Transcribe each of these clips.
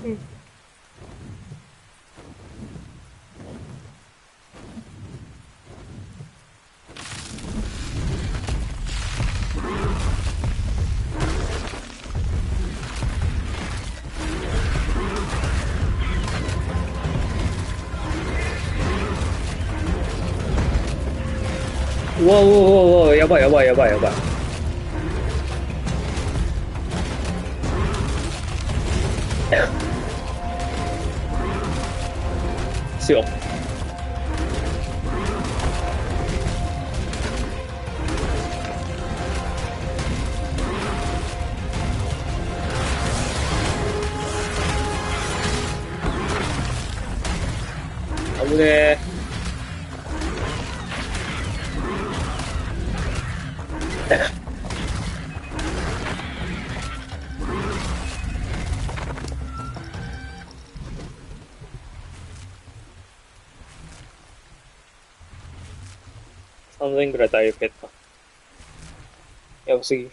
うん。うわうわうわうわ、やばいやばいやばいやばい。しよう。危ねえ。3000ぐらい体力減った。やばすぎ。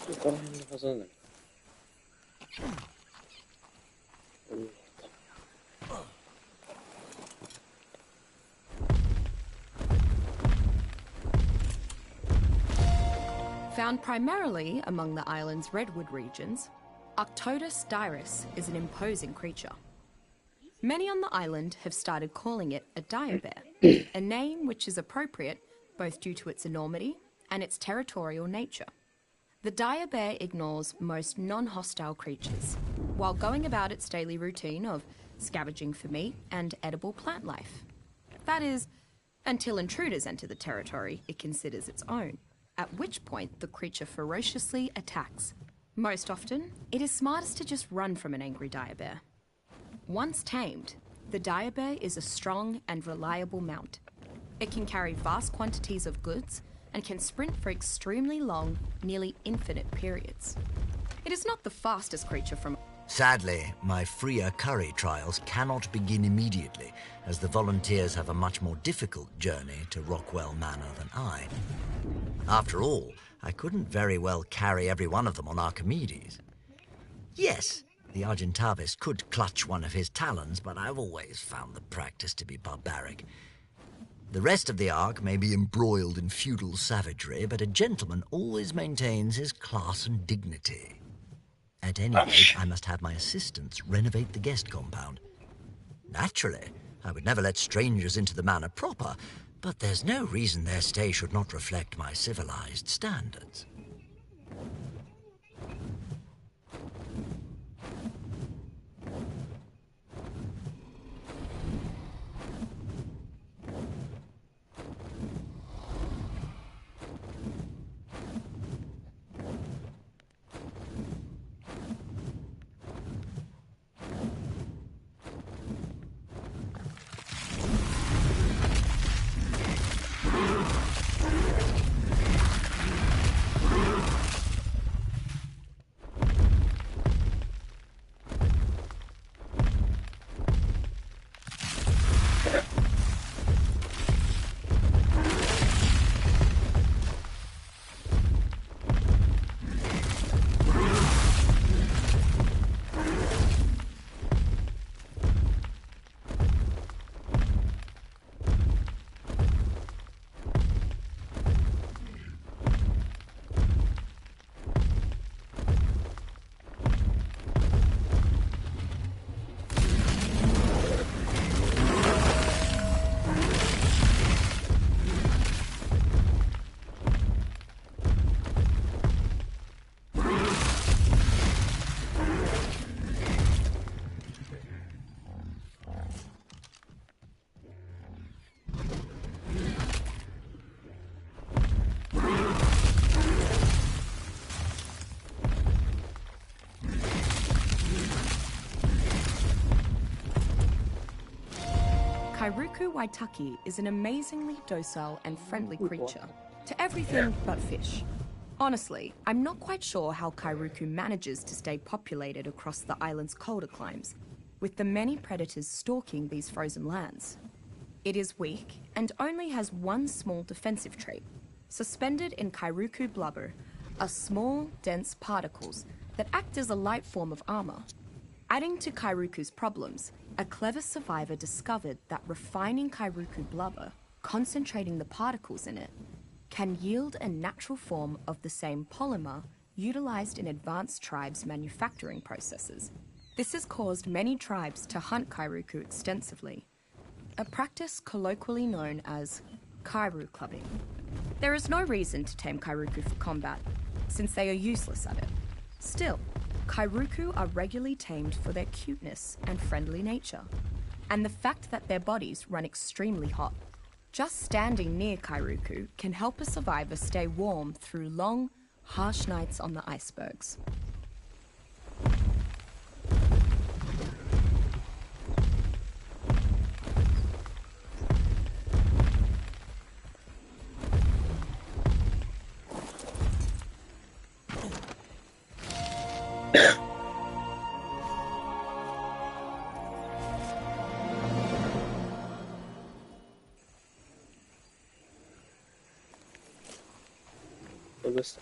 ここら辺のはずなのに。Found primarily among the island's redwood regions, Arctodus dirus is an imposing creature. Many on the island have started calling it a dire bear, a name which is appropriate both due to its enormity and its territorial nature. The dire bear ignores most non-hostile creatures, while going about its daily routine of scavenging for meat and edible plant life. That is, until intruders enter the territory it considers its own, at which point the creature ferociously attacks. Most often, it is smartest to just run from an angry dire bear. Once tamed, the dire bear is a strong and reliable mount. It can carry vast quantities of goods and can sprint for extremely long, nearly infinite periods. It is not the fastest creature from... Sadly, my freer curry trials cannot begin immediately, as the volunteers have a much more difficult journey to Rockwell Manor than I. After all, I couldn't very well carry every one of them on Archimedes. Yes, the Argentavis could clutch one of his talons, but I've always found the practice to be barbaric. The rest of the Ark may be embroiled in feudal savagery, but a gentleman always maintains his class and dignity. At any rate, I must have my assistants renovate the guest compound. Naturally, I would never let strangers into the manor proper, but there's no reason their stay should not reflect my civilized standards. Kairuku waitaki is an amazingly docile and friendly creature to everything but fish. Honestly, I'm not quite sure how Kairuku manages to stay populated across the island's colder climes, with the many predators stalking these frozen lands. It is weak and only has one small defensive trait. Suspended in Kairuku blubber are small, dense particles that act as a light form of armor. Adding to Kairuku's problems, a clever survivor discovered that refining Kairuku blubber, concentrating the particles in it, can yield a natural form of the same polymer utilized in advanced tribes' manufacturing processes. This has caused many tribes to hunt Kairuku extensively, a practice colloquially known as Kairu clubbing. There is no reason to tame Kairuku for combat, since they are useless at it. Still, Kairuku are regularly tamed for their cuteness and friendly nature, and the fact that their bodies run extremely hot. Just standing near Kairuku can help a survivor stay warm through long, harsh nights on the icebergs. Bagus.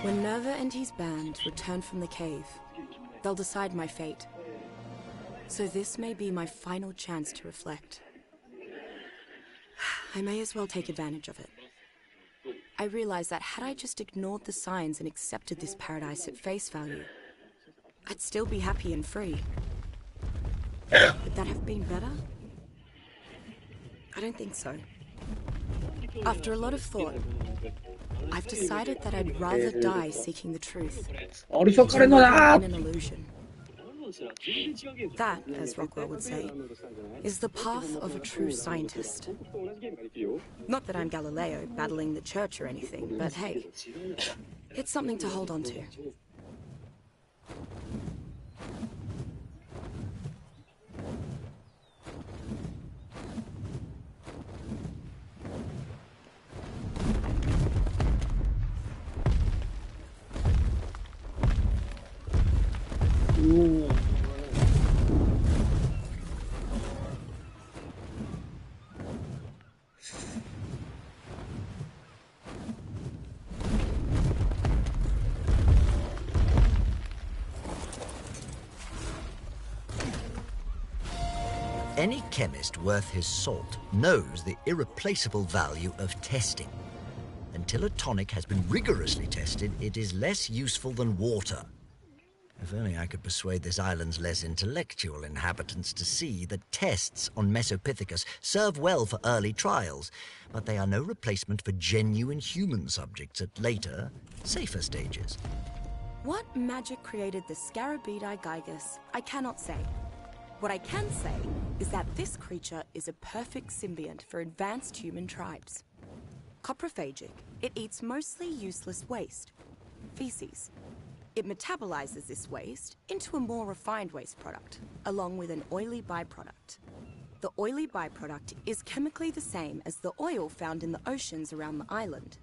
When Nerva and his band return from the cave, they'll decide my fate. So this may be my final chance to reflect. I may as well take advantage of it. I realize that had I just ignored the signs and accepted this paradise at face value, I'd still be happy and free. Would that have been better? I don't think so. After a lot of thought, I've decided that I'd rather die seeking the truth than live in an illusion. That, as Rockwell would say, is the path of a true scientist. Not that I'm Galileo battling the church or anything, but hey, it's something to hold on to. おお。Any chemist worth his salt knows the irreplaceable value of testing. Until a tonic has been rigorously tested, it is less useful than water. If only I could persuade this island's less intellectual inhabitants to see that tests on Mesopithecus serve well for early trials, but they are no replacement for genuine human subjects at later, safer stages. What magic created the Scarabeei Gigas, I cannot say. What I can say is that this creature is a perfect symbiont for advanced human tribes. Coprophagic, it eats mostly useless waste, feces. It metabolizes this waste into a more refined waste product, along with an oily byproduct. The oily byproduct is chemically the same as the oil found in the oceans around the island.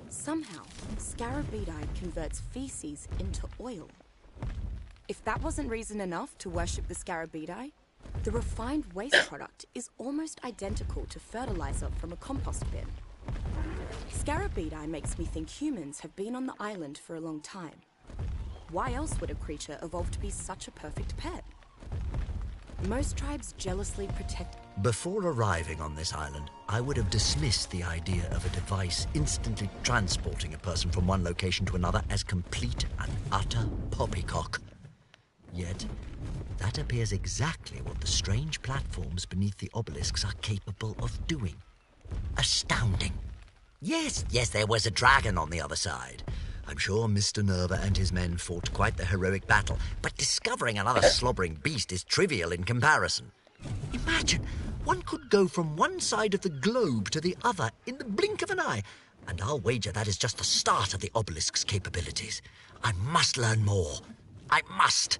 Somehow, Scarabeei converts feces into oil. If that wasn't reason enough to worship the Scarabeei, the refined waste product is almost identical to fertilizer from a compost bin. Scarabeei makes me think humans have been on the island for a long time. Why else would a creature evolve to be such a perfect pet? Most tribes jealously protect... Before arriving on this island, I would have dismissed the idea of a device instantly transporting a person from one location to another as complete and utter poppycock. Yet, that appears exactly what the strange platforms beneath the obelisks are capable of doing. Astounding. Yes, there was a dragon on the other side. I'm sure Mr. Nerva and his men fought quite the heroic battle, but discovering another slobbering beast is trivial in comparison. Imagine, one could go from one side of the globe to the other in the blink of an eye, and I'll wager that is just the start of the obelisk's capabilities. I must learn more. I must!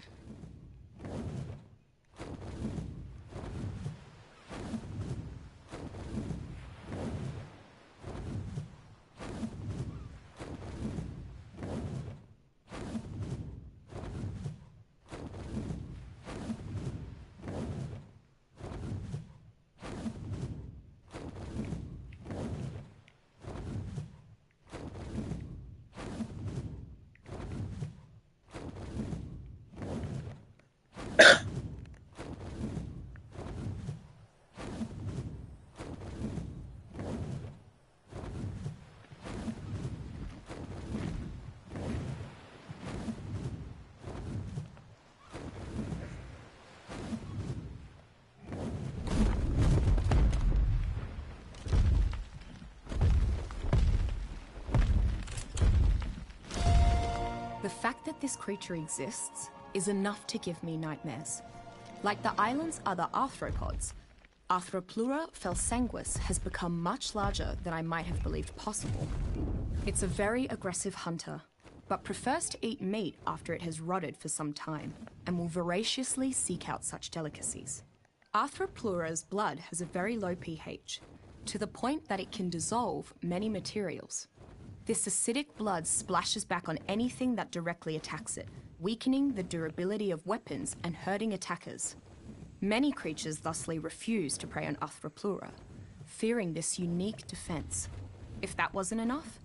The fact that this creature exists is enough to give me nightmares. Like the island's other arthropods, Arthropleura felsanguis has become much larger than I might have believed possible. It's a very aggressive hunter, but prefers to eat meat after it has rotted for some time, and will voraciously seek out such delicacies. Arthropleura's blood has a very low pH, to the point that it can dissolve many materials. This acidic blood splashes back on anything that directly attacks it, weakening the durability of weapons and hurting attackers. Many creatures thusly refuse to prey on Arthropleura, fearing this unique defense. If that wasn't enough,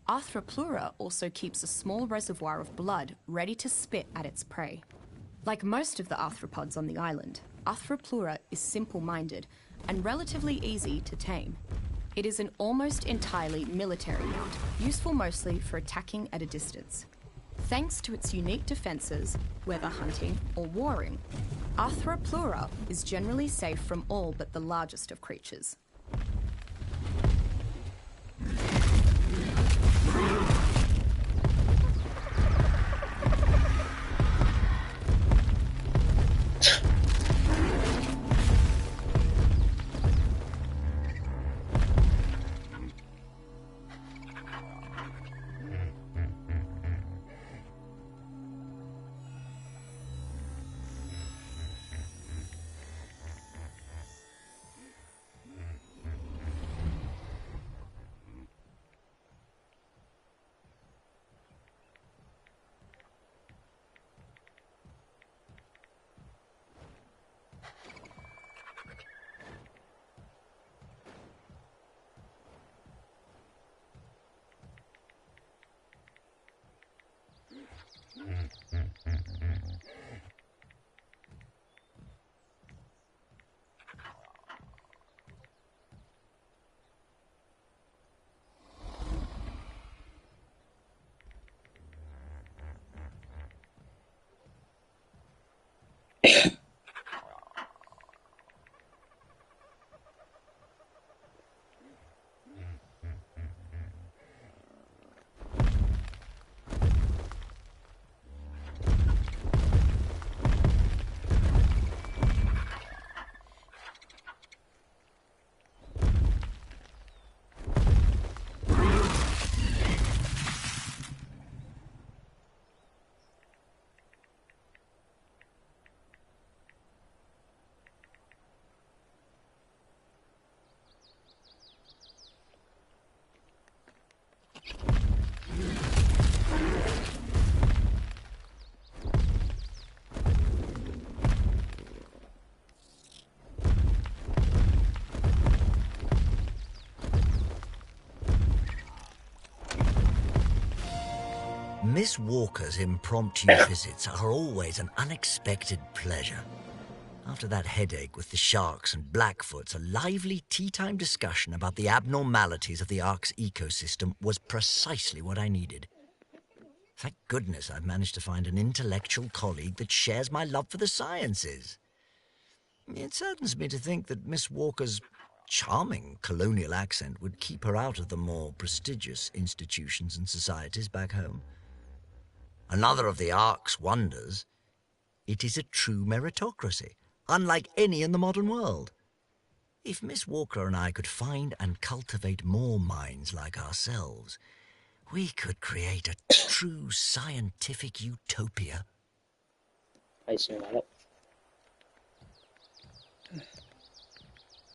Arthropleura also keeps a small reservoir of blood ready to spit at its prey. Like most of the arthropods on the island, Arthropleura is simple-minded and relatively easy to tame. It is an almost entirely military unit, useful mostly for attacking at a distance. Thanks to its unique defenses, whether hunting or warring, Arthropleura is generally safe from all but the largest of creatures. Miss Walker's impromptu visits are always an unexpected pleasure. After that headache with the sharks and Blackfoots, a lively tea-time discussion about the abnormalities of the Ark's ecosystem was precisely what I needed. Thank goodness I've managed to find an intellectual colleague that shares my love for the sciences. It saddens me to think that Miss Walker's charming colonial accent would keep her out of the more prestigious institutions and societies back home. Another of the Ark's wonders, it is a true meritocracy, unlike any in the modern world. If Miss Walker and I could find and cultivate more minds like ourselves, we could create a true scientific utopia. 配信終わろう。